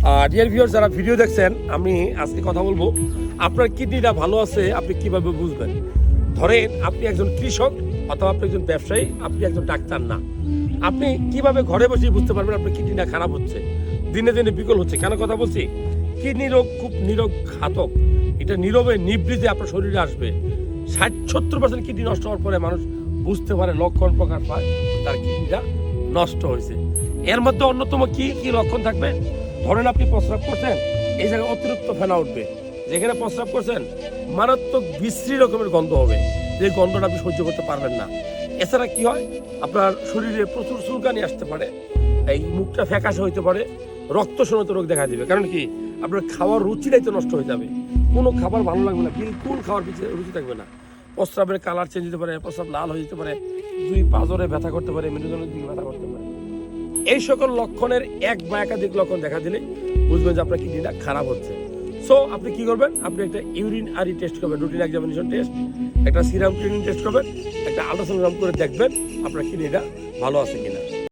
Dear viewers, যারা video দেখছেন, আমি আজকে কথা বলবো আপনার কিডনিটা ভালো আছে আপনি কিভাবে বুঝবেন। ধরেন আপনি একজন কৃষক অথবা আপনি একজন ব্যবসায়ী, আপনি একজন ডাক্তার না, আপনি কিভাবে ঘরে বসে বুঝতে পারবেন আপনার কিডনিটা খারাপ হচ্ছে, দিনে দিনে বিকল হচ্ছে। কেন কথা বলছি? কিডনি রোগ খুব নীরব ঘাতক। এটা নীরবে নিবৃতে আপনার শরীরে আসবে। 60-70% কিডনি নষ্ট হওয়ার পরে মানুষ বুঝতে পারে, লক্ষণ প্রকাশ পায় তার কিডনিটা নষ্ট হয়েছে। এর মধ্যে অন্যতম কি কি লক্ষণ থাকবে? ধরেন আপনি প্রস্রাব করছেন, এই জায়গায় অতিরিক্ত ফেনা উঠবে। যেখানে প্রস্রাব করছেন মারাত্মক বিশ্রী রকমের গন্ধ হবে, যে গন্ধটা আপনি সহ্য করতে পারবেন না। এছাড়া কি হয়, আপনার শরীরে প্রচুর চুলকানি আসতে পারে, এই মুখটা ফ্যাকাশে হইতে পারে, রক্তশূন্যতা রোগ দেখা দিবে। কারণ কি, আপনার খাওয়ার রুচিটাই তো নষ্ট হয়ে যাবে, কোনো খাবার ভালো লাগবে না, বিলকুল খাওয়ার পিছিয়ে রুচি থাকবে না। প্রস্রাবের কালার চেঞ্জ হতে পারে, প্রস্রাব লাল হয়ে যেতে পারে, দুই পাঁজরে ব্যথা করতে পারে, মেরুদণ্ডের দিকে ব্যথা করতে পারে। এই সকল লক্ষণের এক বা একাধিক লক্ষণ দেখা দিলে বুঝবেন যে আপনার কিডনিটা খারাপ হচ্ছে। সো আপনি কি করবেন? আপনি একটা ইউরিন আরি টেস্ট করবেন, রুটিন এক্সামিনেশন টেস্ট, একটা সিরাম ক্রিনিন টেস্ট করবেন, একটা আল্ট্রাসাউন্ড করে দেখবেন আপনার কিডনিটা ভালো আছে কিনা।